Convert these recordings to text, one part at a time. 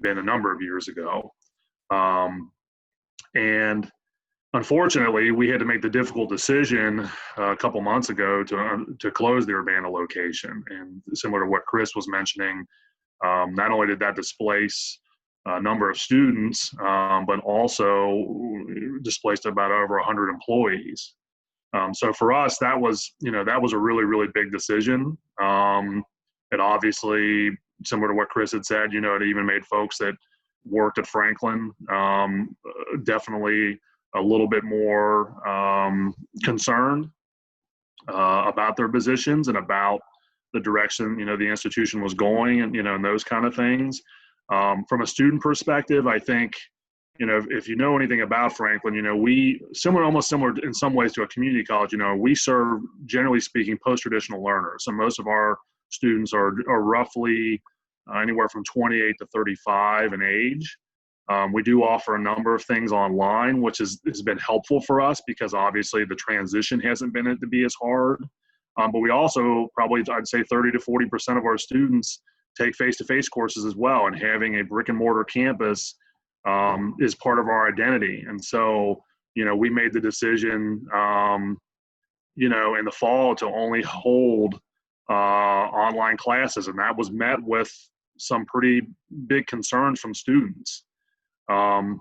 been a number of years ago. And unfortunately, we had to make the difficult decision a couple months ago to close the Urbana location. And similar to what Chris was mentioning, not only did that displace a number of students, but also displaced about over 100 employees. So for us, that was a really, really big decision. It obviously, similar to what Chris had said, it even made folks that worked at Franklin definitely a little bit more concerned about their positions and about the direction the institution was going, and those kind of things. From a student perspective, I think if you know anything about Franklin, we almost similar in some ways to a community college. We serve, generally speaking, post-traditional learners. So most of our students are roughly anywhere from 28 to 35 in age. We do offer a number of things online, which has been helpful for us because obviously the transition hasn't been to be as hard. But we also probably, I'd say 30 to 40% of our students take face-to-face courses as well. And having a brick and mortar campus is part of our identity. And so, we made the decision, in the fall to only hold online classes. And that was met with some pretty big concerns from students. And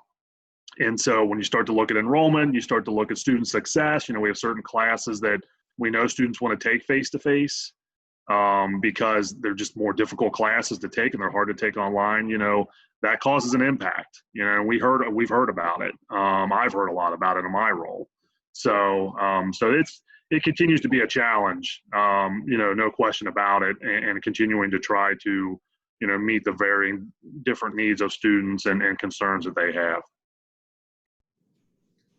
so when you start to look at enrollment, you start to look at student success, we have certain classes that we know students want to take face-to-face because they're just more difficult classes to take and they're hard to take online. That causes an impact. We've heard about it. I've heard a lot about it in my role. So it continues to be a challenge, no question about it, and continuing to try to meet the varying different needs of students and concerns that they have.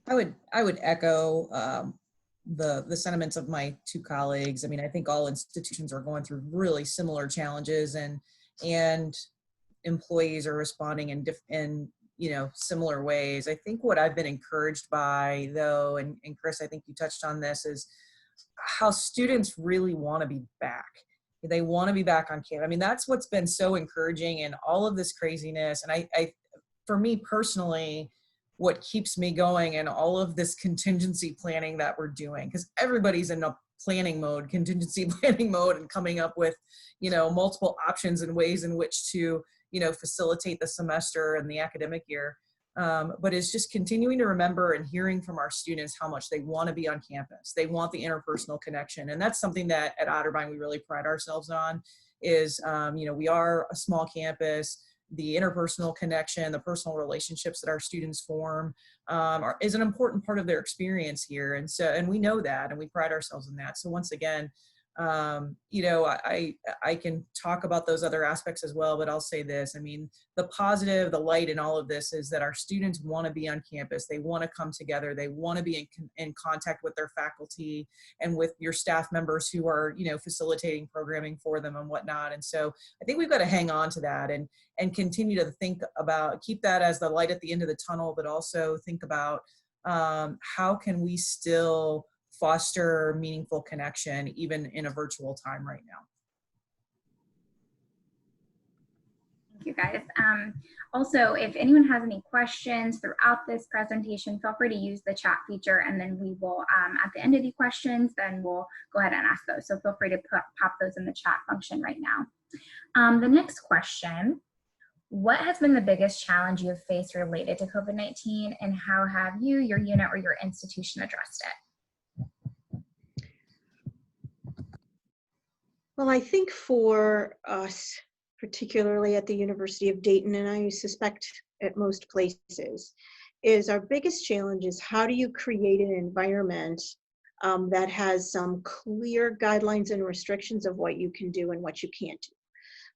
I would echo the sentiments of my two colleagues. I mean, I think all institutions are going through really similar challenges, and employees are responding in similar ways. I think what I've been encouraged by, though, and Chris, I think you touched on this, is how students really want to be back. They want to be back on campus. I mean, that's what's been so encouraging in all of this craziness. And I for me personally, what keeps me going in all of this contingency planning that we're doing, because everybody's in a contingency planning mode, and coming up with, multiple options and ways in which to, facilitate the semester and the academic year. But it's just continuing to remember and hearing from our students how much they want to be on campus. They want the interpersonal connection. And that's something that at Otterbein we really pride ourselves on is, we are a small campus. The interpersonal connection, the personal relationships that our students form is an important part of their experience here. And we know that, and we pride ourselves in that. So once again, I can talk about those other aspects as well, but I'll say this. I mean, the positive, the light in all of this is that our students want to be on campus. They want to come together. They want to be in contact with their faculty and with your staff members who are, facilitating programming for them and whatnot. And so I think we've got to hang on to that and continue to think about, keep that as the light at the end of the tunnel, but also think about how can we still foster meaningful connection even in a virtual time right now. Thank you, guys. Also, if anyone has any questions throughout this presentation, feel free to use the chat feature, and then we will, at the end of the questions, then we'll go ahead and ask those. So feel free to pop those in the chat function right now. The next question: what has been the biggest challenge you have faced related to COVID-19, and how have you, your unit, or your institution addressed it? Well, I think for us, particularly at the University of Dayton, and I suspect at most places, is our biggest challenge is how do you create an environment that has some clear guidelines and restrictions of what you can do and what you can't do,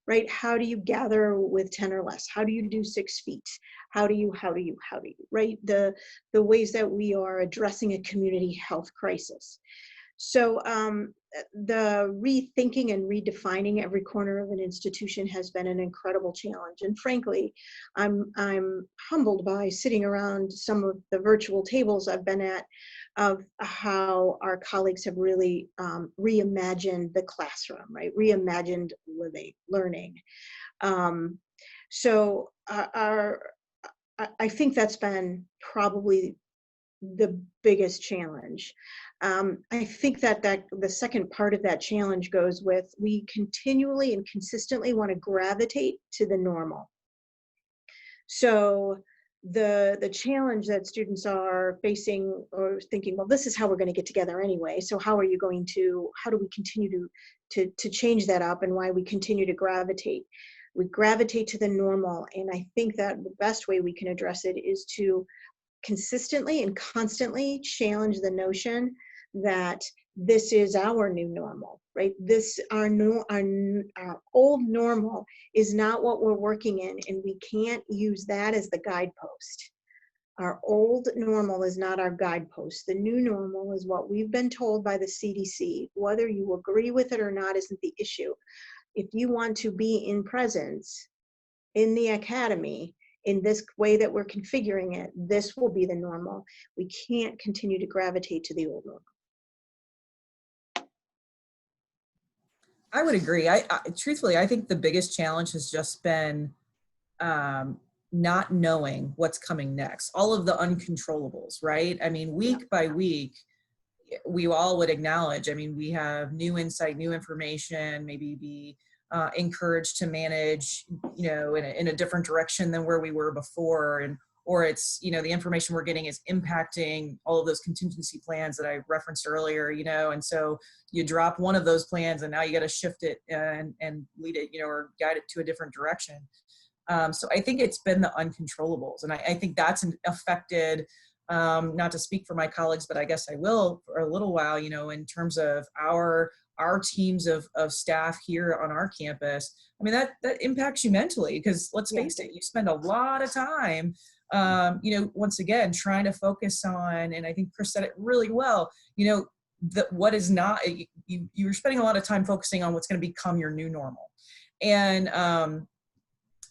right? How do you gather with 10 or less? How do you do 6 feet? How do you, right? The ways that we are addressing a community health crisis. So the rethinking and redefining every corner of an institution has been an incredible challenge. And frankly, I'm humbled by sitting around some of the virtual tables I've been at of how our colleagues have really reimagined the classroom, right? Reimagined learning. So I think that's been probably the biggest challenge. I think that the second part of that challenge goes with, we continually and consistently want to gravitate to the normal. So the challenge that students are facing or thinking, well, this is how we're going to get together anyway. So how do we continue to change that up, and why we continue to gravitate? We gravitate to the normal. And I think that the best way we can address it is to consistently and constantly challenge the notion that this is our new normal, right? Our old normal is not what we're working in, and we can't use that as the guidepost. Our old normal is not our guidepost. The new normal is what we've been told by the CDC. Whether you agree with it or not isn't the issue. If you want to be in presence in the academy in this way that we're configuring it, this will be the normal. We can't continue to gravitate to the old normal. I would agree. I truthfully, I think the biggest challenge has just been not knowing what's coming next. All of the uncontrollables, right? I mean, week by week, we all would acknowledge, I mean, we have new insight, new information, maybe be encouraged to manage, in a different direction than where we were before. Or it's, the information we're getting is impacting all of those contingency plans that I referenced earlier, and so you drop one of those plans and now you got to shift it and lead it, or guide it to a different direction. So I think it's been the uncontrollables. And I think that's affected, not to speak for my colleagues, but I guess I will for a little while, in terms of our teams of staff here on our campus. I mean, that impacts you mentally, because let's face it, you spend a lot of time, once again, trying to focus on, and I think Chris said it really well, what is not, you're spending a lot of time focusing on what's going to become your new normal. And, and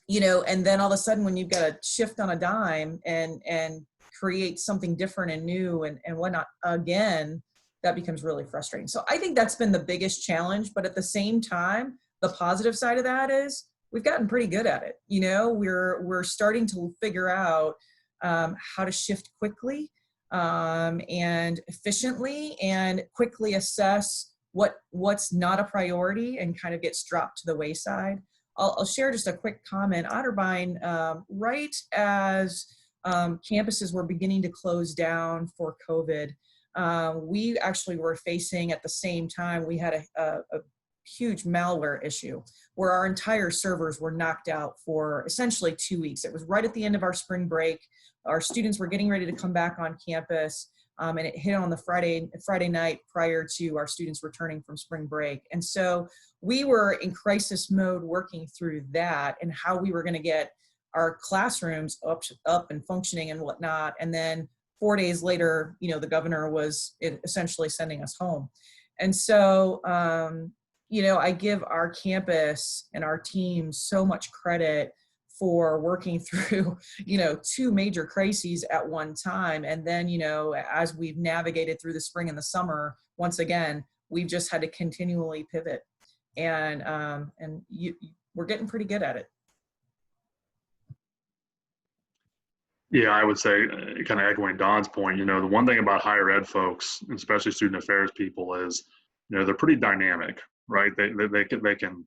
then all of a sudden when you've got to shift on a dime and create something different and new and whatnot, again, that becomes really frustrating. So I think that's been the biggest challenge, but at the same time, the positive side of that is we've gotten pretty good at it. We're starting to figure out how to shift quickly and efficiently, and quickly assess what's not a priority and kind of gets dropped to the wayside. I'll share just a quick comment. Otterbein, right as campuses were beginning to close down for COVID, we actually were facing at the same time, we had a huge malware issue where our entire servers were knocked out for essentially 2 weeks. It was right at the end of our spring break. Our students were getting ready to come back on campus, and it hit on the Friday night prior to our students returning from spring break. And so we were in crisis mode working through that and how we were going to get our classrooms up and functioning and whatnot. And then 4 days later, the governor was essentially sending us home. And so, I give our campus and our team so much credit for working through, 2 major crises at one time. And then, as we've navigated through the spring and the summer, once again, we've just had to continually pivot. And we're getting pretty good at it. Yeah, I would say, kind of echoing Don's point, the one thing about higher ed folks, especially student affairs people, is, they're pretty dynamic, right? They can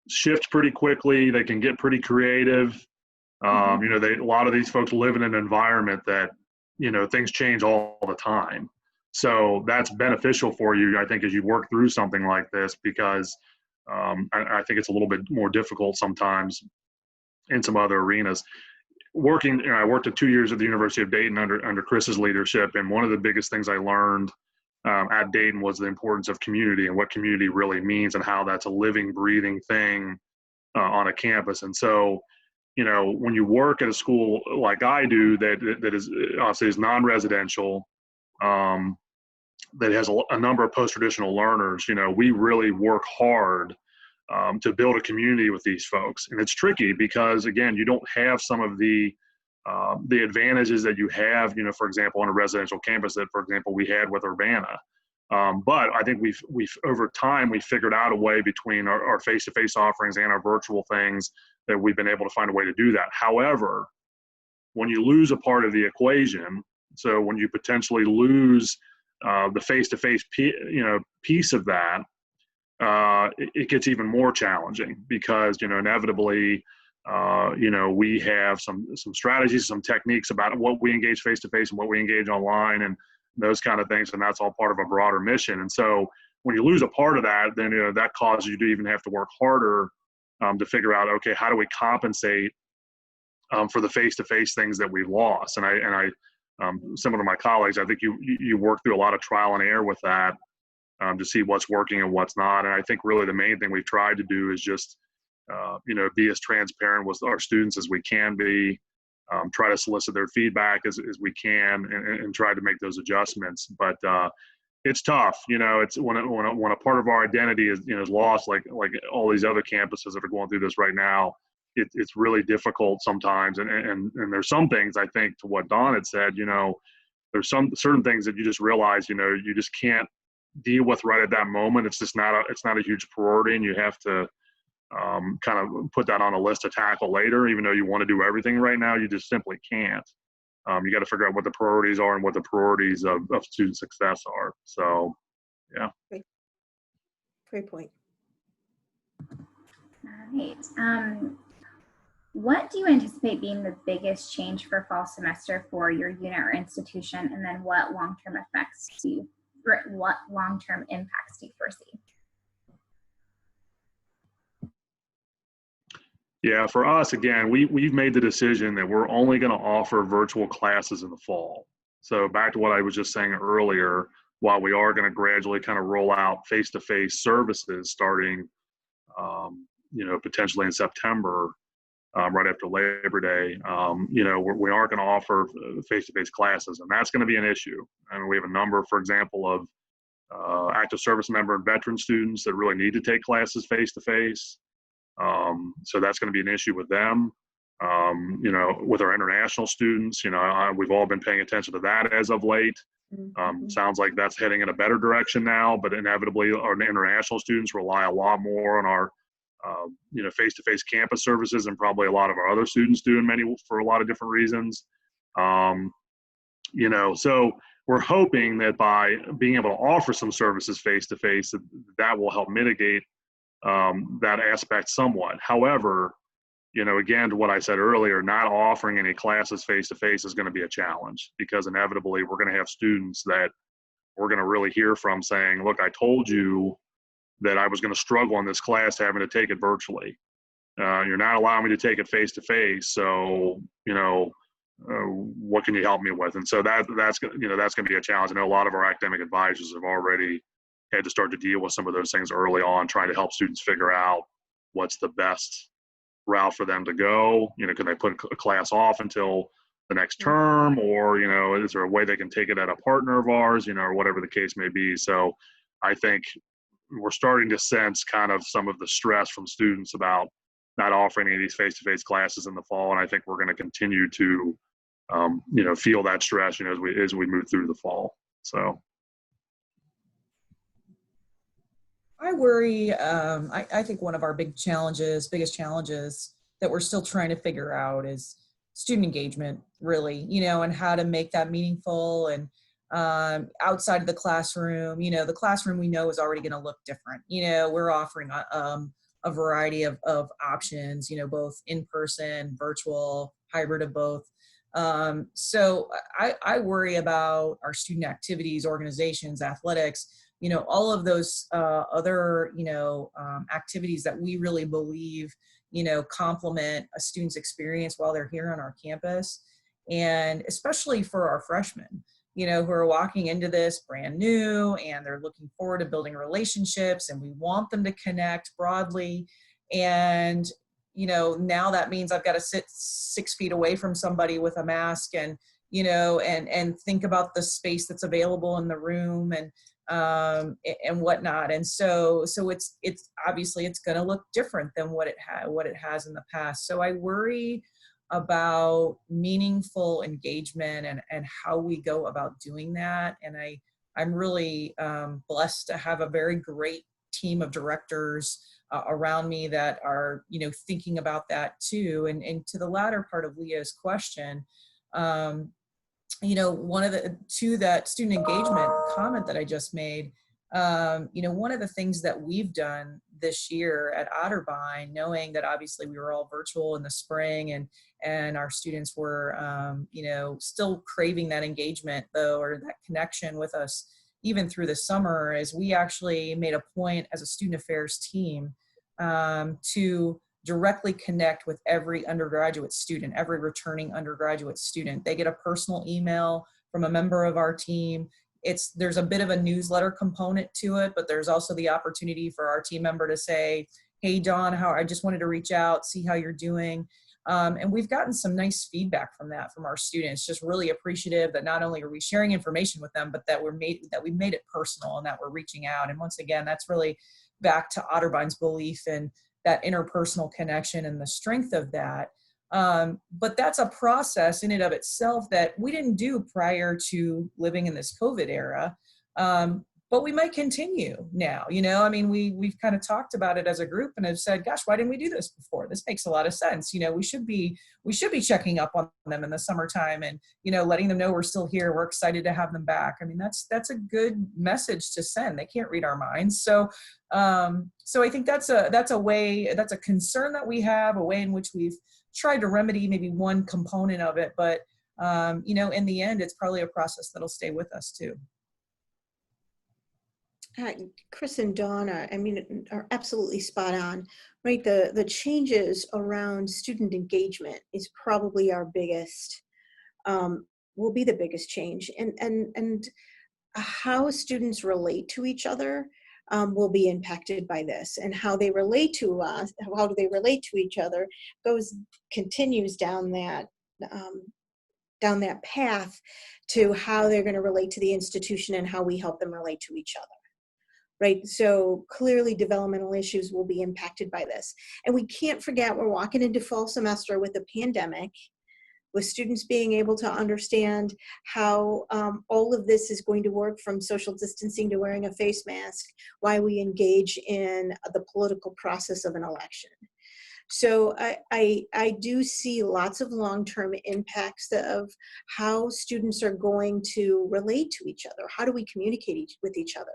shift pretty quickly. They can get pretty creative. A lot of these folks live in an environment that, things change all the time. So that's beneficial for you, I think, as you work through something like this, because I think it's a little bit more difficult sometimes in some other arenas. I worked at 2 years at the University of Dayton under Chris's leadership, and one of the biggest things I learned at Dayton was the importance of community and what community really means and how that's a living, breathing thing on a campus. And so, when you work at a school like I do, that is, I'll say, is non-residential, that has a number of post-traditional learners, we really work hard to build a community with these folks. And it's tricky because, again, you don't have some of the advantages that you have, for example, on a residential campus that, for example, we had with Urbana. But I think we've over time, we figured out a way between our face-to-face offerings and our virtual things that we've been able to find a way to do that. However, when you lose a part of the equation, so when you potentially lose the face-to-face piece of that, it gets even more challenging because, inevitably, we have some strategies, some techniques about what we engage face-to-face and what we engage online and those kind of things. And that's all part of a broader mission. And so when you lose a part of that, then, that causes you to even have to work harder to figure out, okay, how do we compensate for the face-to-face things that we've lost? And I similar to my colleagues, I think you work through a lot of trial and error with that to see what's working and what's not. And I think really the main thing we've tried to do is just, be as transparent with our students as we can be, try to solicit their feedback as we can, and try to make those adjustments. But it's tough, it's when a part of our identity is, is lost, like all these other campuses that are going through this right now. It's really difficult sometimes. And there's some things, I think, to what Dawn had said, there's some certain things that you just realize, you just can't deal with right at that moment. It's just not a huge priority, and you have to kind of put that on a list to tackle later. Even though you want to do everything right now, you just simply can't. You got to figure out what the priorities are and what the priorities of student success are. So, yeah. Great point. All right. What do you anticipate being the biggest change for fall semester for your unit or institution? And then what long-term impacts do you foresee? Yeah, for us, again, we've made the decision that we're only going to offer virtual classes in the fall. So back to what I was just saying earlier, while we are going to gradually kind of roll out face-to-face services starting, potentially in September, right after Labor Day, we aren't going to offer face-to-face classes, and that's going to be an issue. I mean, we have a number, for example, of active service member and veteran students that really need to take classes face-to-face. So that's going to be an issue with them. With our international students, we've all been paying attention to that as of late. Sounds like that's heading in a better direction now, but inevitably our international students rely a lot more on our face-to-face campus services, and probably a lot of our other students do for a lot of different reasons. So we're hoping that by being able to offer some services face-to-face, that will help mitigate that aspect somewhat. However, again, to what I said earlier, not offering any classes face-to-face is going to be a challenge, because inevitably we're going to have students that we're going to really hear from saying, look, I told you that I was going to struggle in this class having to take it virtually. You're not allowing me to take it face-to-face. So, what can you help me with? And so that's going to be a challenge. I know a lot of our academic advisors have already had to start to deal with some of those things early on, trying to help students figure out what's the best route for them to go. Can they put a class off until the next term, or, is there a way they can take it at a partner of ours, or whatever the case may be. So I think we're starting to sense kind of some of the stress from students about not offering any of these face-to-face classes in the fall. And I think we're going to continue to, feel that stress, as we move through the fall. So. I worry, I think one of our biggest challenges that we're still trying to figure out is student engagement, really, and how to make that meaningful, and outside of the classroom. The classroom we know is already going to look different. We're offering a variety of options, both in person, virtual, hybrid of both. So I worry about our student activities, organizations, athletics, all of those other, activities that we really believe, complement a student's experience while they're here on our campus. And especially for our freshmen, who are walking into this brand new, and they're looking forward to building relationships, and we want them to connect broadly. And, now that means I've got to sit 6 feet away from somebody with a mask, and, and think about the space that's available in the room, and whatnot. And so it's obviously it's going to look different than what it has in the past. So I worry about meaningful engagement and how we go about doing that. And I'm really blessed to have a very great team of directors around me that are, you know, thinking about that too. And to the latter part of Leah's question, you know, to that student engagement comment that I just made, you know, one of the things that we've done this year at Otterbein, knowing that obviously we were all virtual in the spring and our students were, you know, still craving that engagement though, or that connection with us even through the summer, is we actually made a point as a student affairs team to directly connect with every undergraduate student, every returning undergraduate student. They get a personal email from a member of our team. There's a bit of a newsletter component to it, but there's also the opportunity for our team member to say, hey, Dawn, I just wanted to reach out, see how you're doing. And we've gotten some nice feedback from that, from our students, just really appreciative that not only are we sharing information with them, but that we made it personal and that we're reaching out. And once again, that's really back to Otterbein's belief in that interpersonal connection and the strength of that. But that's a process in and of itself that we didn't do prior to living in this COVID era. But we might continue now, you know, I mean, we've kind of talked about it as a group and have said, gosh, why didn't we do this before? This makes a lot of sense. You know, we should be checking up on them in the summertime and, you know, letting them know we're still here. We're excited to have them back. I mean, that's a good message to send. They can't read our minds. So I think that's a concern that we have, a way in which we've tried to remedy maybe one component of it. But, you know, in the end, it's probably a process that'll stay with us too. Chris and Donna, I mean, are absolutely spot on, right? The changes around student engagement is probably our biggest, will be the biggest change. And how students relate to each other will be impacted by this, and how they relate to us, how do they relate to each other, continues down that path to how they're going to relate to the institution and how we help them relate to each other. Right, so clearly developmental issues will be impacted by this. And we can't forget we're walking into fall semester with a pandemic, with students being able to understand how all of this is going to work, from social distancing to wearing a face mask, why we engage in the political process of an election. So I do see lots of long-term impacts of how students are going to relate to each other. How do we communicate with each other?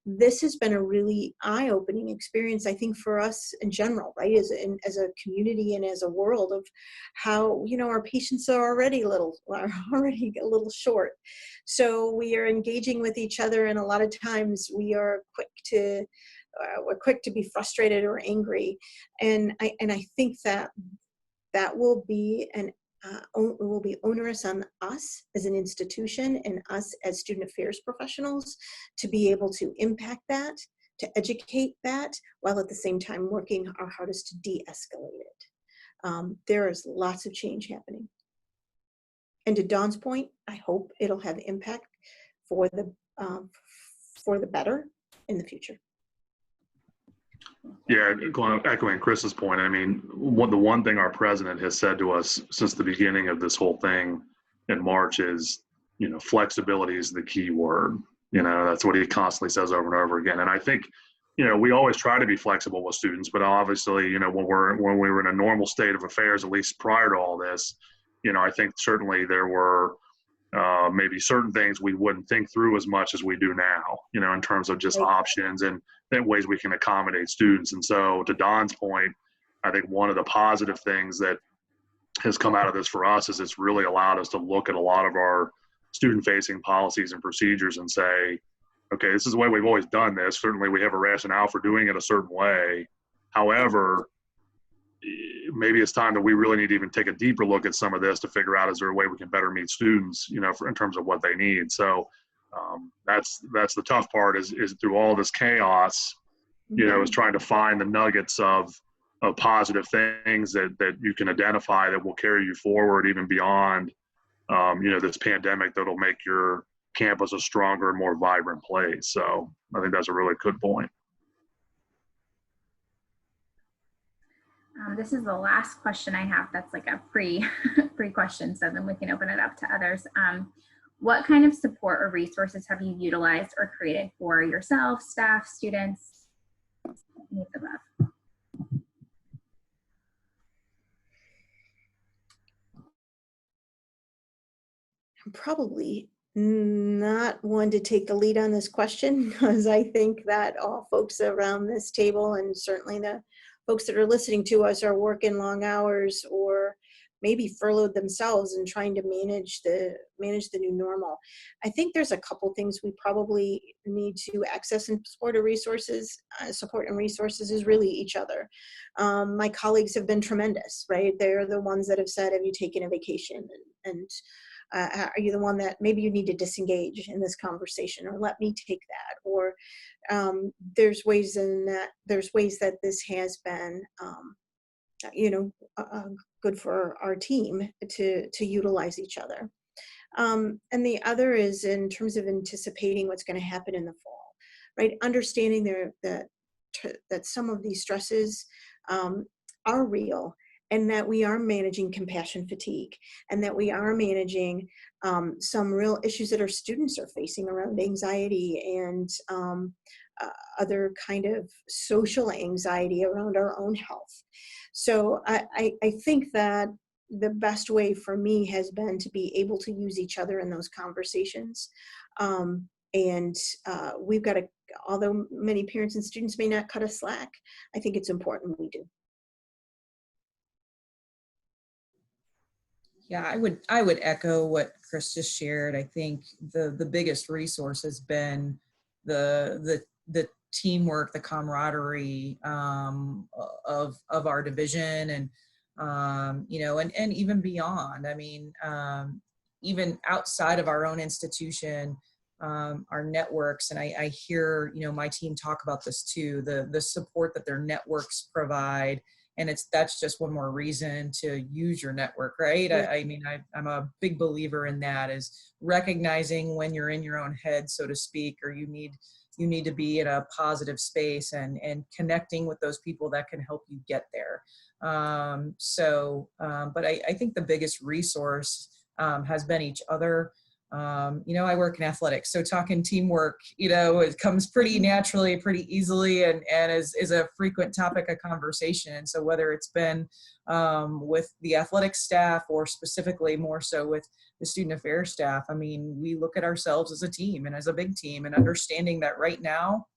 This has been a really eye-opening experience, I think, for us in general, right? As a community and as a world, of how, you know, our patients are already a little short. So we are engaging with each other, and a lot of times we are quick to be frustrated or angry, and I think that will be will be onerous on us as an institution and us as student affairs professionals to be able to impact that, to educate that, while at the same time working our hardest to de-escalate it. There is lots of change happening, and to Dawn's point, I hope it'll have impact for the better in the future. Yeah, echoing Chris's point, I mean, the one thing our president has said to us since the beginning of this whole thing in March is, you know, flexibility is the key word. You know, that's what he constantly says over and over again. And I think, you know, we always try to be flexible with students, but obviously, you know, when we were in a normal state of affairs, at least prior to all this, you know, I think certainly there were maybe certain things we wouldn't think through as much as we do now, you know, in terms of just options and ways we can accommodate students. And so, to Don's point, I think one of the positive things that has come out of this for us is it's really allowed us to look at a lot of our student-facing policies and procedures and say, okay, this is the way we've always done this. Certainly we have a rationale for doing it a certain way. However, maybe it's time that we really need to even take a deeper look at some of this to figure out, is there a way we can better meet students, you know, in terms of what they need. So that's the tough part is through all this chaos, you know, is trying to find the nuggets of positive things that you can identify that will carry you forward even beyond, you know, this pandemic, that'll make your campus a stronger and more vibrant place. So I think that's a really good point. This is the last question I have. That's like a pre question, so then we can open it up to others. What kind of support or resources have you utilized or created for yourself, staff, students? Any of the above. I'm probably not one to take the lead on this question, because I think that all folks around this table, and certainly the folks that are listening to us, are working long hours or maybe furloughed themselves and trying to manage the new normal. I think there's a couple things we probably need to access and support and resources is really each other. My colleagues have been tremendous, right? They're the ones that have said, have you taken a vacation? And are you the one that maybe you need to disengage in this conversation, or let me take that? Or there's ways that this has been, good for our team to utilize each other. And the other is in terms of anticipating what's going to happen in the fall, right? Understanding that some of these stresses are real, and that we are managing compassion fatigue, and that we are managing some real issues that our students are facing around anxiety and other kind of social anxiety around our own health. So I think that the best way for me has been to be able to use each other in those conversations. And we've got to, although many parents and students may not cut us slack, I think it's important we do. Yeah, I would echo what Chris just shared. I think the biggest resource has been the teamwork, the camaraderie of our division, and and even beyond. I mean, even outside of our own institution, our networks, and I hear my team talk about this too. The support that their networks provide. And that's just one more reason to use your network, right? Yeah. I mean, I'm a big believer in that, is recognizing when you're in your own head, so to speak, or you need to be in a positive space, and connecting with those people that can help you get there. But I think the biggest resource has been each other. I work in athletics, so talking teamwork, it comes pretty naturally, pretty easily, and is a frequent topic of conversation. And so whether it's been with the athletic staff, or specifically more so with the student affairs staff, I mean, we look at ourselves as a team and as a big team, and understanding that right now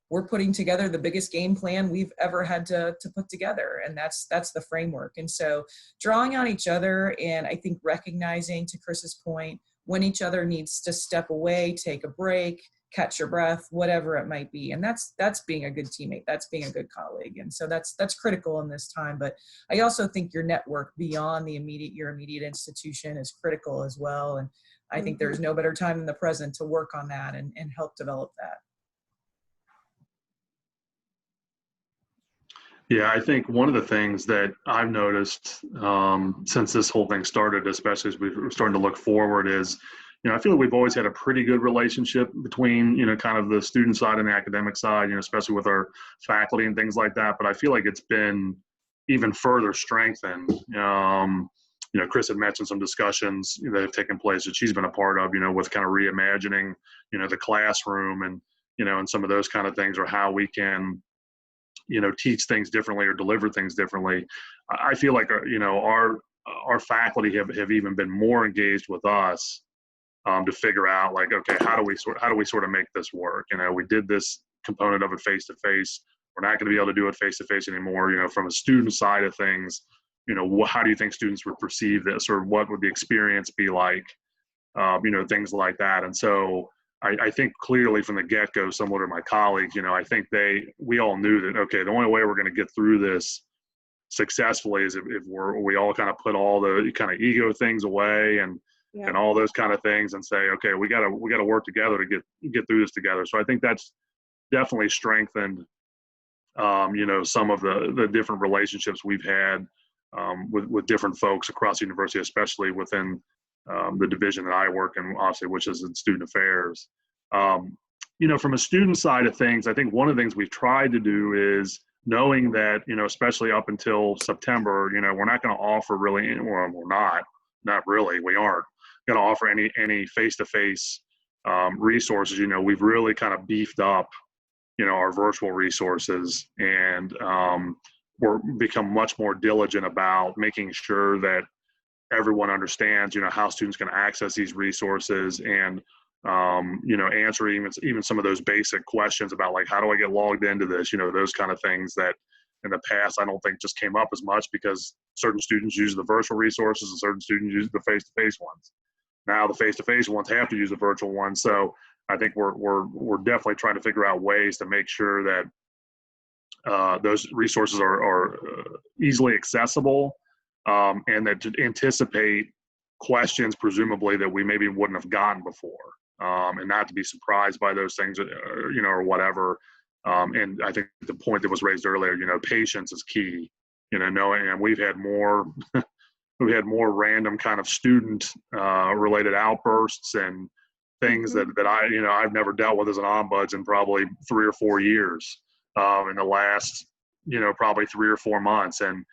we're putting together the biggest game plan we've ever had to put together. And that's the framework. And so drawing on each other, and I think recognizing, to Chris's point, when each other needs to step away, take a break, catch your breath, whatever it might be. And that's being a good teammate. That's being a good colleague. And so that's critical in this time. But I also think your network beyond your immediate institution is critical as well. And I think there's no better time than the present to work on that and help develop that. Yeah, I think one of the things that I've noticed since this whole thing started, especially as we're starting to look forward, is, I feel like we've always had a pretty good relationship between, kind of the student side and the academic side, especially with our faculty and things like that. But I feel like it's been even further strengthened. Chris had mentioned some discussions that have taken place that she's been a part of, with kind of reimagining, the classroom and some of those kind of things, or how we can teach things differently or deliver things differently. I feel like our faculty have even been more engaged with us to figure out, like, okay, how do we sort of make this work? We did this component of it face to face. We're not going to be able to do it face to face anymore. From a student side of things, how do you think students would perceive this, or what would the experience be like? Things like that. And so I think clearly from the get-go, similar to my colleagues, I think we all knew that, okay, the only way we're going to get through this successfully is if we all kind of put all the kind of ego things away and all those kind of things, and say, okay, we got to work together to get through this together. So I think that's definitely strengthened, some of the different relationships we've had with different folks across the university, especially within the division that I work in, obviously, which is in student affairs. From a student side of things, I think one of the things we've tried to do is, knowing that, especially up until September, we're not going to offer really, well, we're not really, we aren't going to offer any face-to-face resources. We've really kind of beefed up, our virtual resources, and we're become much more diligent about making sure that everyone understands, how students can access these resources, and, answer even some of those basic questions about, like, how do I get logged into this, those kind of things that in the past I don't think just came up as much because certain students use the virtual resources and certain students use the face-to-face ones. Now the face-to-face ones have to use the virtual ones. So I think we're definitely trying to figure out ways to make sure that those resources are easily accessible, and that to anticipate questions presumably that we maybe wouldn't have gotten before, and not to be surprised by those things, or whatever. And I think the point that was raised earlier, patience is key. Knowing, and we've had more random kind of student related outbursts and things that I've never dealt with as an ombuds in probably 3 or 4 years, in the last probably 3 or 4 months. And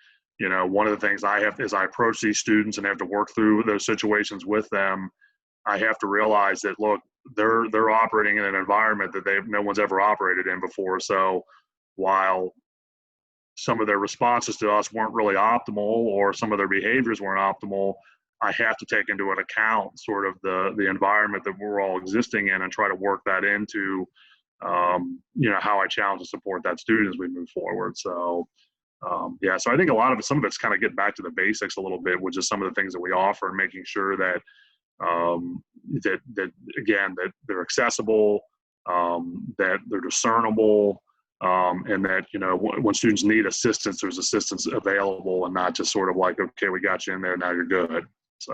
one of the things I have is I approach these students and have to work through those situations with them. I have to realize that, look, they're operating in an environment that no one's ever operated in before. So while some of their responses to us weren't really optimal, or some of their behaviors weren't optimal, I have to take into account sort of the environment that we're all existing in, and try to work that into how I challenge and support that student as we move forward. So so I think some of it's kind of getting back to the basics a little bit, which is some of the things that we offer, and making sure that that they're accessible, that they're discernible, and that when students need assistance, there's assistance available, and not just sort of like, okay, we got you in there, now you're good. So.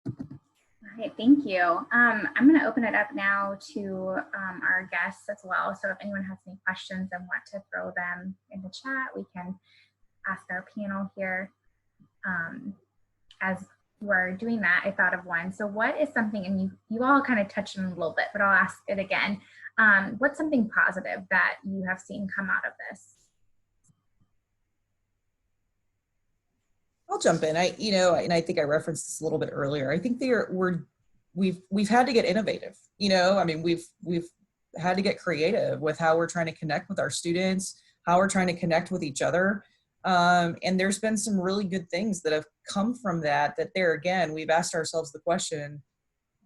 All right, thank you. I'm going to open it up now to our guests as well. So if anyone has any questions and want to throw them in the chat, we can ask our panel here. As we're doing that, I thought of one. So what is something, and you all kind of touched on it a little bit, but I'll ask it again. What's something positive that you have seen come out of this? I'll jump in. And I think I referenced this a little bit earlier. I think we've had to get innovative. We've had to get creative with how we're trying to connect with our students, how we're trying to connect with each other. And there's been some really good things that have come from that there again, we've asked ourselves the question,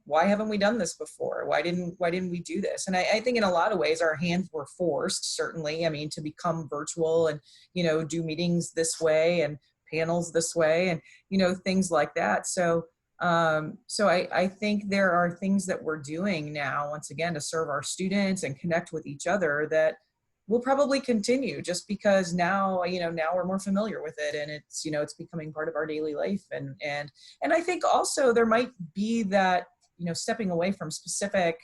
why haven't we done this before? Why didn't we do this? And I think in a lot of ways our hands were forced, certainly, to become virtual and, do meetings this way and panels this way and, things like that. So I think there are things that we're doing now, once again, to serve our students and connect with each other that will probably continue, just because now we're more familiar with it, and it's becoming part of our daily life. And I think also there might be that, stepping away from specific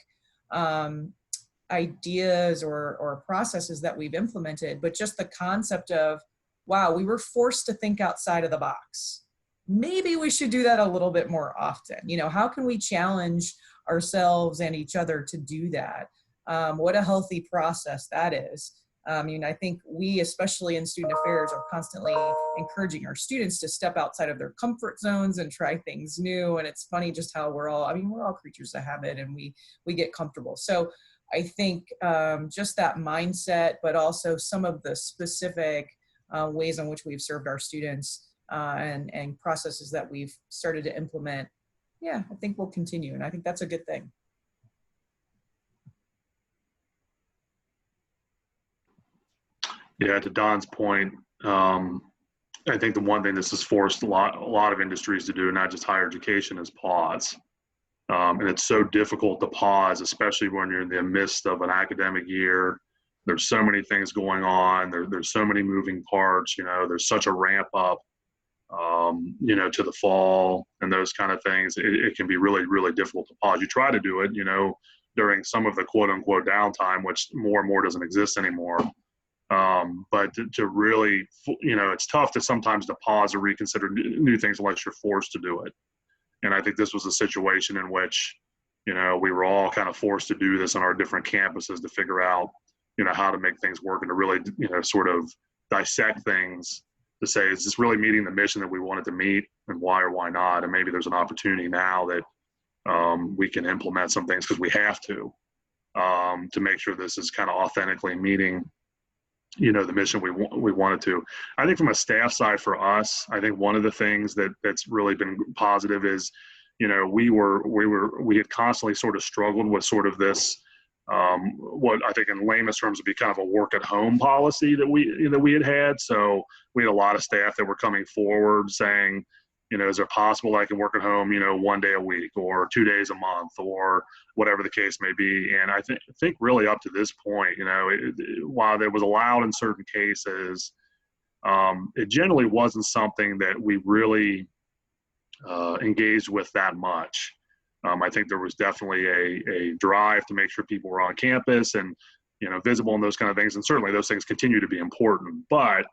ideas or processes that we've implemented, but just the concept of, wow, we were forced to think outside of the box. Maybe we should do that a little bit more often. How can we challenge ourselves and each other to do that? What a healthy process that is. I think we, especially in student affairs, are constantly encouraging our students to step outside of their comfort zones and try things new. And it's funny just how we're all creatures of habit, and we get comfortable. So I think just that mindset, but also some of the specific ways in which we've served our students and processes that we've started to implement, I think will continue. And I think that's a good thing. Yeah, to Don's point, I think the one thing this has forced a lot of industries to do, not just higher education, is pause. And it's so difficult to pause, especially when you're in the midst of an academic year. There's so many things going on. There's so many moving parts. There's such a ramp up, to the fall and those kind of things. It can be really, really difficult to pause. You try to do it, during some of the quote unquote downtime, which more and more doesn't exist anymore. But to really, it's tough to sometimes to pause or reconsider new things unless you're forced to do it. And I think this was a situation in which, we were all kind of forced to do this on our different campuses to figure out, how to make things work, and to really, sort of dissect things to say, is this really meeting the mission that we wanted to meet, and why or why not? And maybe there's an opportunity now that we can implement some things because we have to make sure this is kind of authentically meeting the mission we wanted to. I think from a staff side for us, I think one of the things that's really been positive is, we had constantly sort of struggled with sort of this, what I think in layman's terms would be kind of a work at home policy that we had. So we had a lot of staff that were coming forward saying, is it possible I can work at home, 1 day a week or 2 days a month or whatever the case may be. And I think really up to this point, while it was allowed in certain cases, it generally wasn't something that we really engaged with that much. I think there was definitely a drive to make sure people were on campus and, visible and those kind of things. And certainly those things continue to be important. But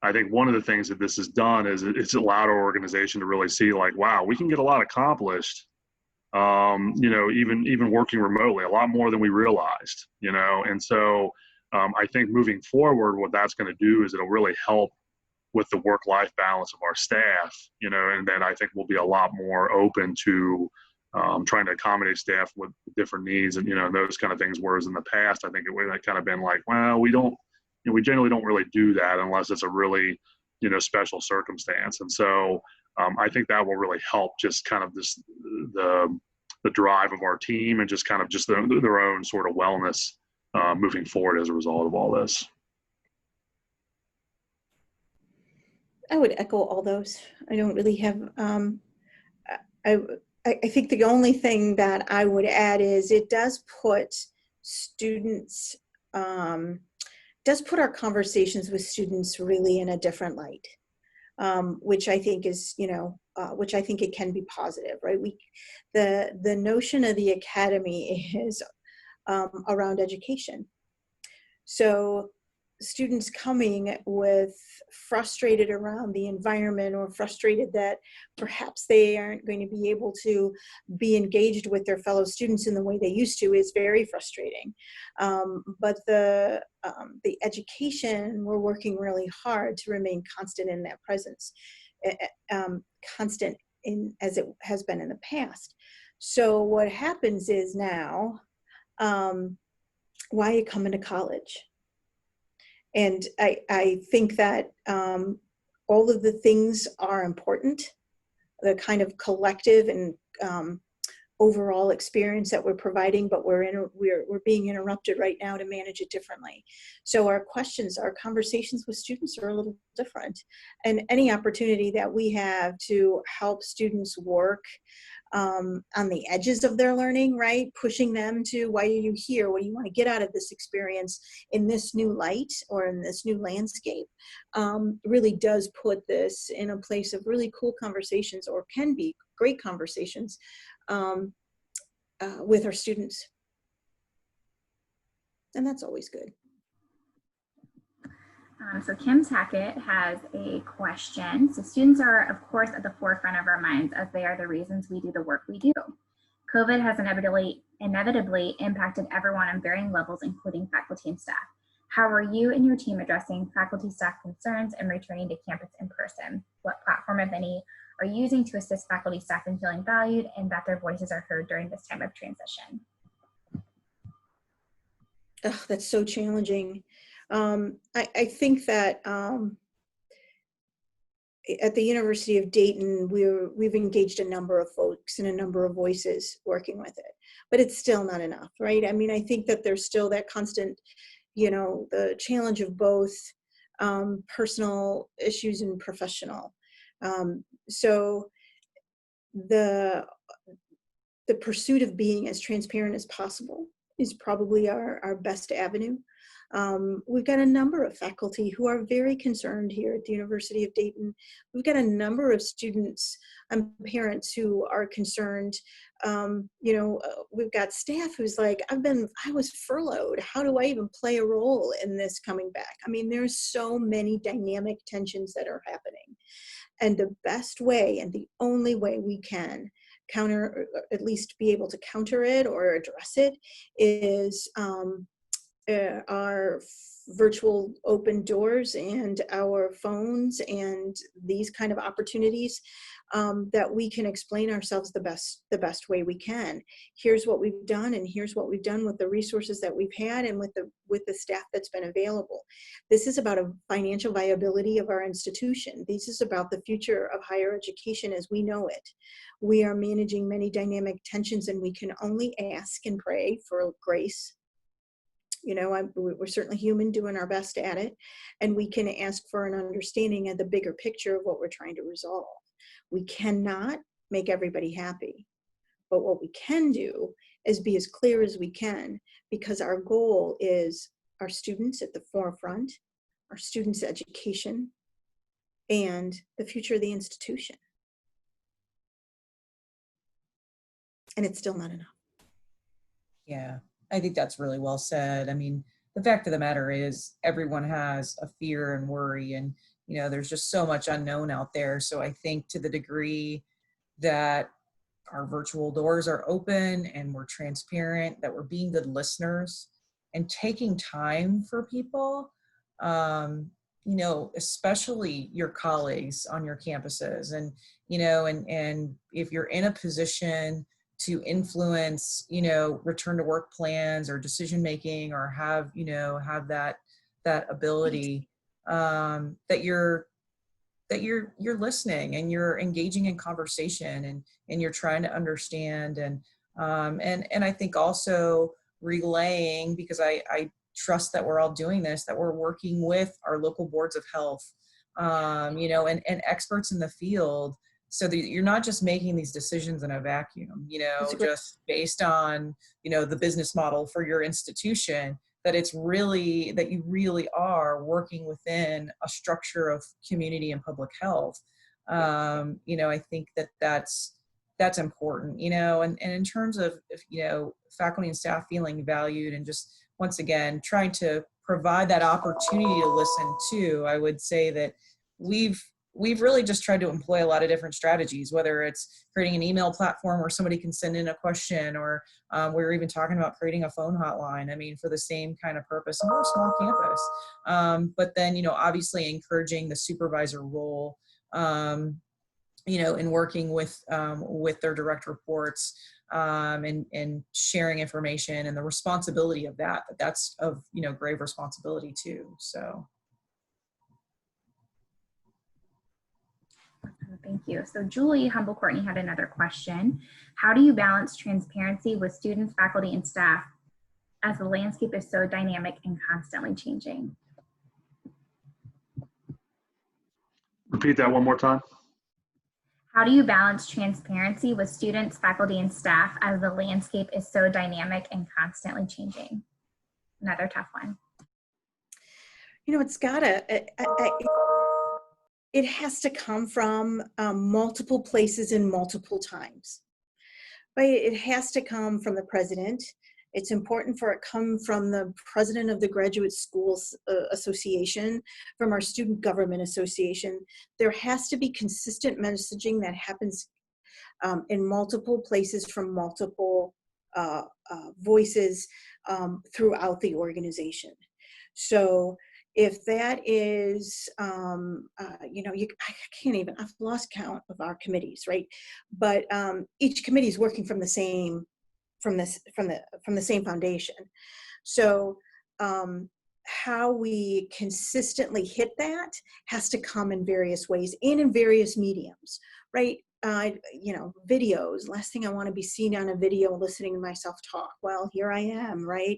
I think one of the things that this has done is it's allowed our organization to really see like, wow, we can get a lot accomplished, even working remotely, a lot more than we realized, And so I think moving forward, what that's going to do is it'll really help with the work-life balance of our staff, and then I think we'll be a lot more open to trying to accommodate staff with different needs and, those kind of things. Whereas in the past, I think it would have kind of been like, well, we generally don't really do that unless it's a really, special circumstance. And so I think that will really help just kind of the drive of our team and just kind of just their own sort of wellness moving forward as a result of all this. I would echo all those. I don't really have, I think the only thing that I would add is it does put students, does put our conversations with students really in a different light, which I think is, which I think it can be positive, right? The notion of the academy is around education. So students coming with frustrated around the environment or frustrated that perhaps they aren't going to be able to be engaged with their fellow students in the way they used to is very frustrating. But the education, we're working really hard to remain constant in that presence, constant in as it has been in the past. So what happens is now, why are you coming to college? And I think that all of the things are important, the kind of collective and overall experience that we're providing, but we're being interrupted right now to manage it differently. So our conversations with students are a little different. And any opportunity that we have to help students work on the edges of their learning, right? Pushing them to, why are you here? What do you want to get out of this experience in this new light or in this new landscape? Really does put this in a place of really cool conversations, or can be great conversations with our students. And that's always good. So Kim Tackett has a question. So students are, of course, at the forefront of our minds as they are the reasons we do the work we do. COVID has inevitably impacted everyone on varying levels, including faculty and staff. How are you and your team addressing faculty staff concerns and returning to campus in person? What platform, if any, are you using to assist faculty staff in feeling valued and that their voices are heard during this time of transition? Oh, that's so challenging. I think that at the University of Dayton, we've engaged a number of folks and a number of voices working with it, but it's still not enough, right? I mean, I think that there's still that constant, the challenge of both personal issues and professional. So the pursuit of being as transparent as possible is probably our best avenue. We've got a number of faculty who are very concerned here at the University of Dayton. We've got a number of students and parents who are concerned. We've got staff who's like, I was furloughed. How do I even play a role in this coming back? I mean, there's so many dynamic tensions that are happening. And the best way and the only way we can counter, or at least be able to counter it or address it, is our virtual open doors and our phones and these kind of opportunities, that we can explain ourselves the best way we can. Here's what we've done, and here's what we've done with the resources that we've had and with the staff that's been available. This is about a financial viability of our institution. This is about the future of higher education as we know it. We are managing many dynamic tensions, and we can only ask and pray for grace. You know, we're certainly human, doing our best at it, and we can ask for an understanding of the bigger picture of what we're trying to resolve. We cannot make everybody happy, but what we can do is be as clear as we can, because our goal is our students at the forefront, our students' education, and the future of the institution. And it's still not enough. Yeah, I think that's really well said. I mean, the fact of the matter is everyone has a fear and worry, and, you know, there's just so much unknown out there. So I think to the degree that our virtual doors are open and we're transparent, that we're being good listeners and taking time for people, you know, especially your colleagues on your campuses, and, you know, and if you're in a position to influence, you know, return to work plans or decision making, or have, you know, have that ability, that you're listening and you're engaging in conversation, and you're trying to understand, and I think also relaying, because I trust that we're all doing this, that we're working with our local boards of health, you know, and experts in the field, so that you're not just making these decisions in a vacuum, you know, just based on, you know, the business model for your institution, that it's really, that you really are working within a structure of community and public health. You know, I think that's important, you know, and in terms of, you know, faculty and staff feeling valued, and just, once again, trying to provide that opportunity to listen to, I would say that we've really just tried to employ a lot of different strategies, whether it's creating an email platform where somebody can send in a question, or we were even talking about creating a phone hotline, I mean, for the same kind of purpose. And we're a small campus. But then, you know, obviously encouraging the supervisor role, you know, in working with their direct reports, and sharing information, and the responsibility of that's of, you know, grave responsibility too, so. Thank you. So Julie Humble-Courtney had another question. How do you balance transparency with students, faculty, and staff as the landscape is so dynamic and constantly changing? Repeat that one more time. How do you balance transparency with students, faculty, and staff as the landscape is so dynamic and constantly changing? Another tough one. You know, it's gotta, it has to come from multiple places and multiple times, right? It has to come from the president. It's important for it to come from the president of the Graduate Schools Association, from our Student Government Association. There has to be consistent messaging that happens in multiple places from multiple voices throughout the organization. So if that is, you know, I can't even, I've lost count of our committees, right? But each committee is working from the same, from the same foundation. So how we consistently hit that has to come in various ways and in various mediums, right? You know, videos, last thing I want to be seen on a video listening to myself talk. Well, here I am, right?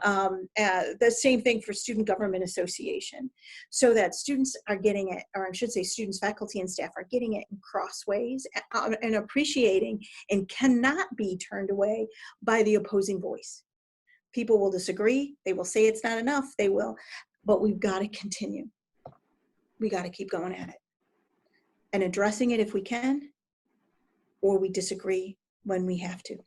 The same thing for Student Government Association, so that students are getting it, or I should say students, faculty, and staff are getting it in crossways and appreciating, and cannot be turned away by the opposing voice. People will disagree. They will say it's not enough. They will, but we've got to continue. We got to keep going at it and addressing it if we can, or we disagree when we have to.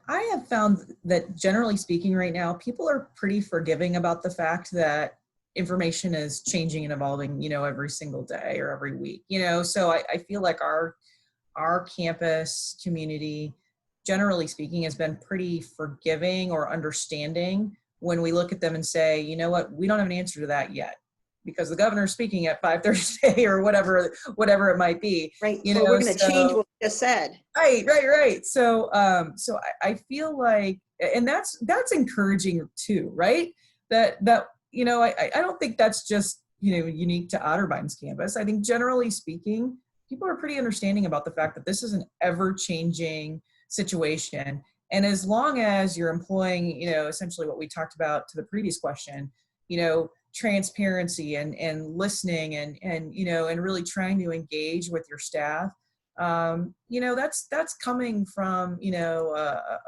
I have found that, generally speaking, right now, people are pretty forgiving about the fact that information is changing and evolving, you know, every single day or every week, you know. So I feel like our campus community, generally speaking, has been pretty forgiving or understanding when we look at them and say, you know what, we don't have an answer to that yet, because the governor's speaking at 5:30 today or whatever it might be. Right. You Well, know, we're going to change what we just said. Right. So, I feel like, and that's encouraging too, right? That, you know, I don't think that's just, you know, unique to Otterbeins campus. I think generally speaking, people are pretty understanding about the fact that this is an ever-changing situation. And as long as you're employing, you know, essentially what we talked about to the previous question, you know, transparency and listening and, you know, and really trying to engage with your staff, you know, that's coming from, you know,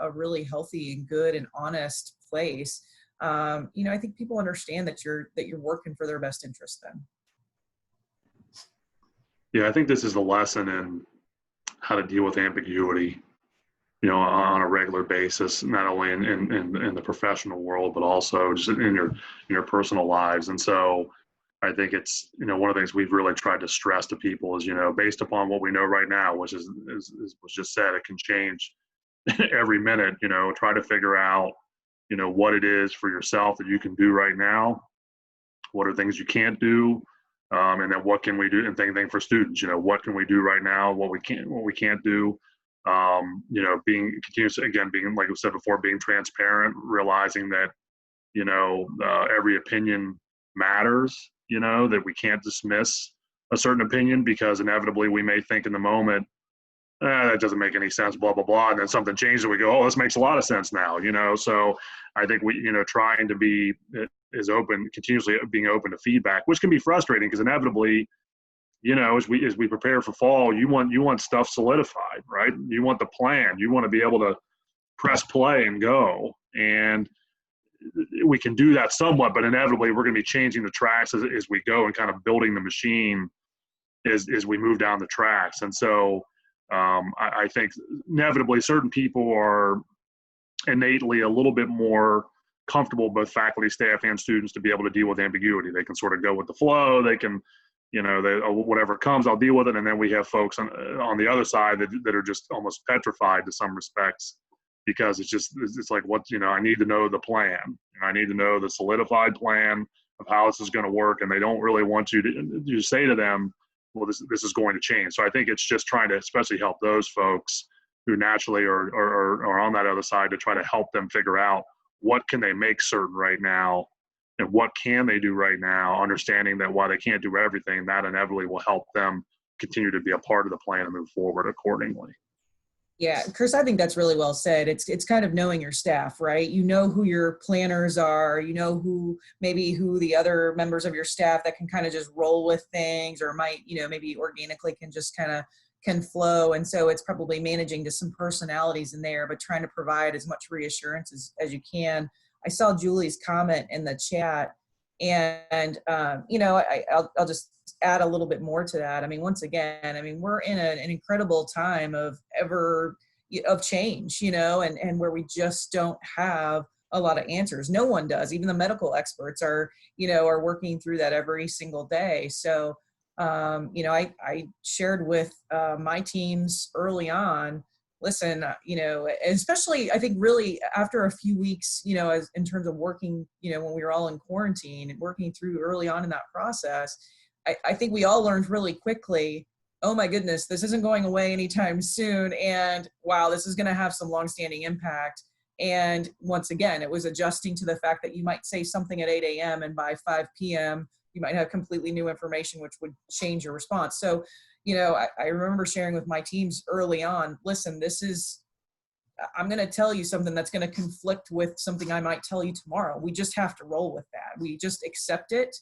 a really healthy and good and honest place. You know, I think people understand that you're working for their best interest then. Yeah, I think this is a lesson in how to deal with ambiguity, you know, on a regular basis, not only in the professional world, but also just in your personal lives. And so I think it's, you know, one of the things we've really tried to stress to people is, you know, based upon what we know right now, which is was just said, it can change every minute, you know, try to figure out, you know, what it is for yourself that you can do right now. What are things you can't do? And then what can we do? And same thing for students, you know, what can we do right now? What we can't do? You know, being continuously, again, being, like we said before, being transparent, realizing that, you know, every opinion matters, you know, that we can't dismiss a certain opinion because inevitably we may think in the moment, that doesn't make any sense, blah, blah, blah. And then something changes and we go, oh, this makes a lot of sense now, you know? So I think we, you know, trying to be as open, continuously being open to feedback, which can be frustrating because inevitably, you know, as we prepare for fall, you want stuff solidified, right? You want the plan, you want to be able to press play and go. And we can do that somewhat, but inevitably we're going to be changing the tracks as we go and kind of building the machine as we move down the tracks. And so I think inevitably certain people are innately a little bit more comfortable, both faculty, staff, and students, to be able to deal with ambiguity. They can sort of go with the flow. They can, you know, whatever comes, I'll deal with it. And then we have folks on the other side that are just almost petrified to some respects, because it's like, what, you know, I need to know the plan, and I need to know the solidified plan of how this is going to work. And they don't really want you to say to them, well, this is going to change. So I think it's just trying to especially help those folks who naturally are on that other side, to try to help them figure out what can they make certain right now and what can they do right now, understanding that while they can't do everything, that inevitably will help them continue to be a part of the plan and move forward accordingly. Yeah, Chris, I think that's really well said. It's kind of knowing your staff, right? You know who your planners are, you know who the other members of your staff that can kind of just roll with things, or might, you know, maybe organically can flow. And so it's probably managing to some personalities in there, but trying to provide as much reassurance as you can. I saw Julie's comment in the chat, and you know, I'll just add a little bit more to that. I mean, once again, I mean, we're in an incredible time of change, you know, and where we just don't have a lot of answers. No one does. Even the medical experts are working through that every single day. So, you know, I shared with my teams early on, listen, you know, especially I think really after a few weeks, you know, as in terms of working, you know, when we were all in quarantine and working through early on in that process, I think we all learned really quickly, oh my goodness, this isn't going away anytime soon. And wow, this is going to have some longstanding impact. And once again, it was adjusting to the fact that you might say something at 8 a.m. and by 5 p.m., you might have completely new information, which would change your response. So, you know, I remember sharing with my teams early on, listen, I'm going to tell you something that's going to conflict with something I might tell you tomorrow. We just have to roll with that. We just accept it.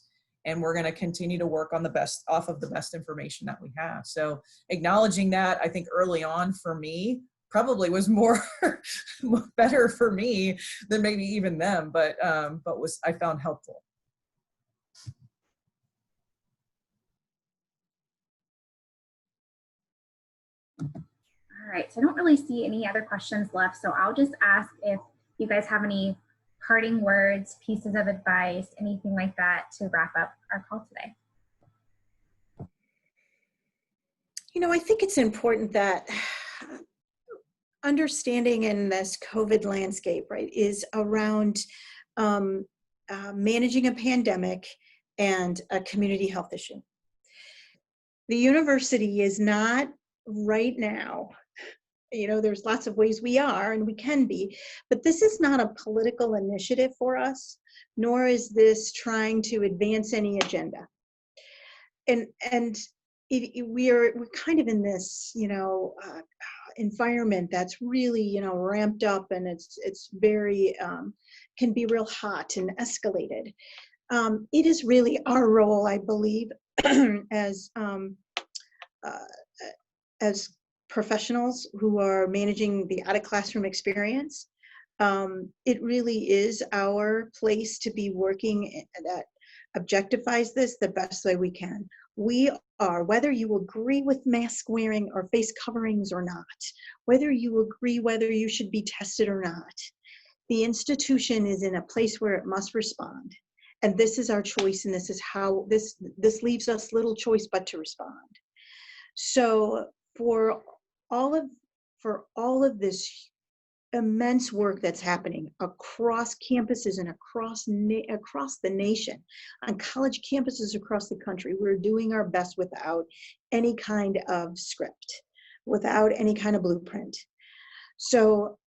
And we're going to continue to work on off of the best information that we have. So acknowledging that, I think early on for me, probably was more better for me than maybe even them, but I found helpful. All right, so I don't really see any other questions left. So I'll just ask if you guys have any parting words, pieces of advice, anything like that to wrap up our call today. You know, I think it's important that understanding in this COVID landscape, right, is around managing a pandemic, and a community health issue. The university is not right now, there's lots of ways we are and we can be, but this is not a political initiative for us, nor is this trying to advance any agenda. And we're kind of in this, environment that's really, ramped up, and it's very, can be real hot and escalated. It is really our role, I believe, as professionals who are managing the out-of-classroom experience. It really is our place to be working that objectifies this the best way we can. We are, whether you agree with mask wearing or face coverings or not, whether you agree whether you should be tested or not, the institution is in a place where it must respond. And this is our choice, and this is how this leaves us little choice but to respond. So for all of this immense work that's happening across campuses and across the nation, on college campuses across the country, we're doing our best without any kind of script, without any kind of blueprint. So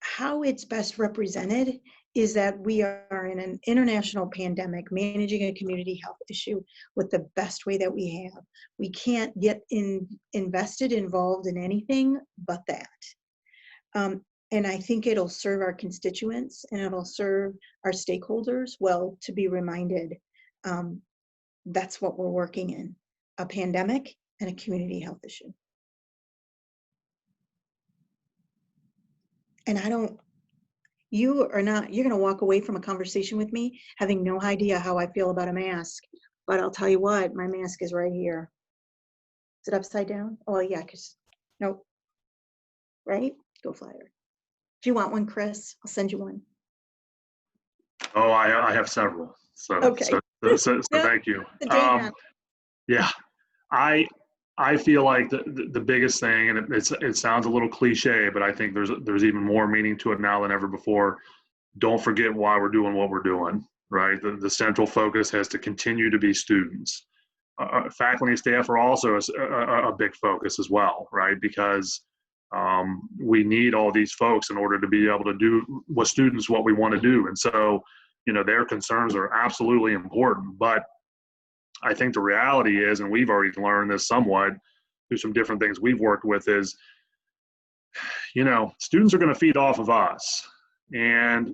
how it's best represented is that we are in an international pandemic, managing a community health issue with the best way that we have. We can't get involved in anything but that. And I think it'll serve our constituents and it'll serve our stakeholders well to be reminded that's what we're working in, a pandemic and a community health issue. And you're going to walk away from a conversation with me having no idea how I feel about a mask. But I'll tell you what, my mask is right here. Is it upside down? Oh yeah, nope. Right? Go Flyer. Do you want one, Chris? I'll send you one. Oh, I have several. So, okay. so thank you. Yeah, I feel like the biggest thing, and it sounds a little cliche, but I think there's even more meaning to it now than ever before. Don't forget why we're doing what we're doing, right? The central focus has to continue to be students. Faculty and staff are also a big focus as well, right? Because we need all these folks in order to be able to do what we want to do. And so, their concerns are absolutely important. But I think the reality is, and we've already learned this somewhat through some different things we've worked with, is, students are going to feed off of us. And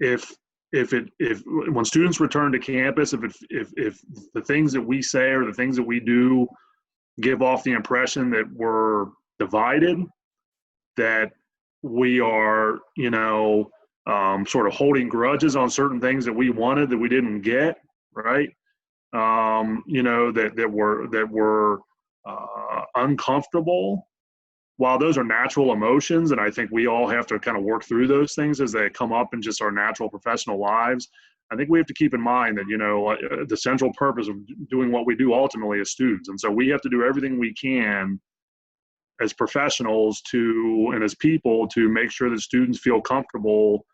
if when students return to campus, if the things that we say or the things that we do give off the impression that we're divided, that we are, sort of holding grudges on certain things that we wanted that we didn't get, right? That we're uncomfortable. While those are natural emotions, and I think we all have to kind of work through those things as they come up in just our natural professional lives, I think we have to keep in mind that, the central purpose of doing what we do ultimately is students. And so we have to do everything we can as professionals and as people to make sure that students feel comfortable,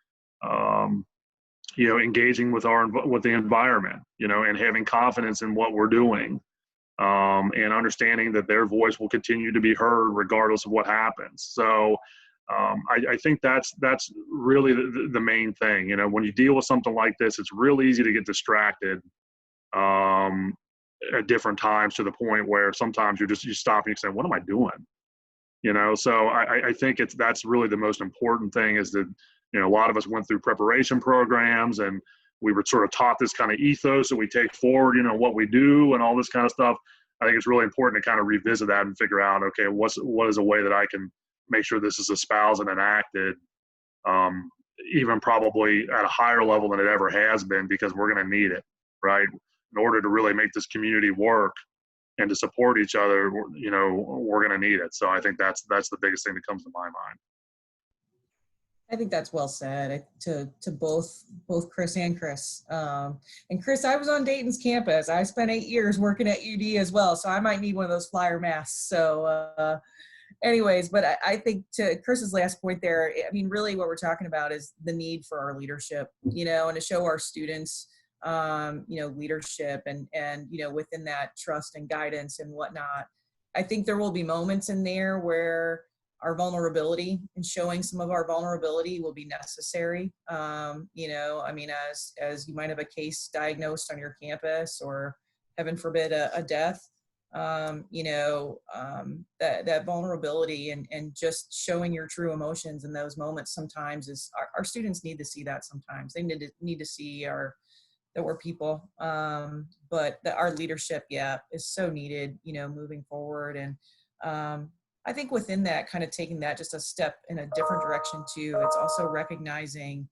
engaging with the environment, and having confidence in what we're doing, and understanding that their voice will continue to be heard regardless of what happens. So I think that's really the main thing. When you deal with something like this, it's real easy to get distracted at different times, to the point where sometimes you stop and you say, what am I doing? So I think that's really the most important thing, is that, a lot of us went through preparation programs, and we were sort of taught this kind of ethos that we take forward, what we do and all this kind of stuff. I think it's really important to kind of revisit that and figure out, okay, what is a way that I can make sure this is espoused and enacted, even probably at a higher level than it ever has been, because we're going to need it, right? In order to really make this community work and to support each other, we're going to need it. So I think that's the biggest thing that comes to my mind. I think that's well said to both Chris and Chris. And Chris, I was on Dayton's campus. I spent 8 years working at UD as well, so I might need one of those Flyer masks. So anyways, but I think to Chris's last point there, I mean, really what we're talking about is the need for our leadership, you know, and to show our students, you know, leadership and, you know, within that trust and guidance and whatnot. I think there will be moments in there where our vulnerability and showing some of our vulnerability will be necessary. You know, I mean, as you might have a case diagnosed on your campus or heaven forbid a death, you know, that vulnerability and just showing your true emotions in those moments sometimes is our students need to see that sometimes. They need to see that we're people, but that our leadership, yeah, is so needed, you know, moving forward. And I think within that, kind of taking that just a step in a different direction too, it's also recognizing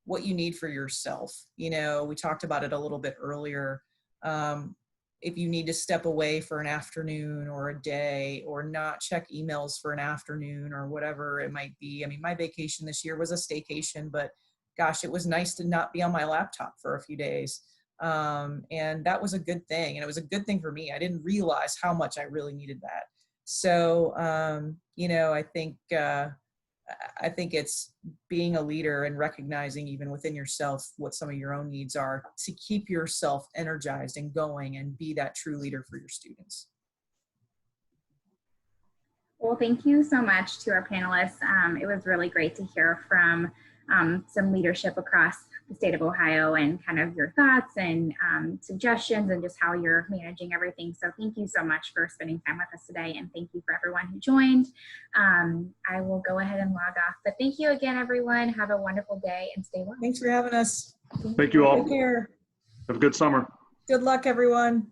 what you need for yourself. You know, we talked about it a little bit earlier. If you need to step away for an afternoon or a day or not check emails for an afternoon or whatever it might be. I mean, my vacation this year was a staycation, but gosh, it was nice to not be on my laptop for a few days. And that was a good thing. And it was a good thing for me. I didn't realize how much I really needed that. So, you know, I think it's being a leader and recognizing even within yourself what some of your own needs are to keep yourself energized and going and be that true leader for your students. Well, thank you so much to our panelists. It was really great to hear from some leadership across the state of Ohio and kind of your thoughts and suggestions and just how you're managing everything. So thank you so much for spending time with us today, and thank you for everyone who joined. I will go ahead and log off, but thank you again, everyone. Have a wonderful day and stay well. Thanks for having us. Thank you all. Take care. Have a good summer. Good luck, everyone.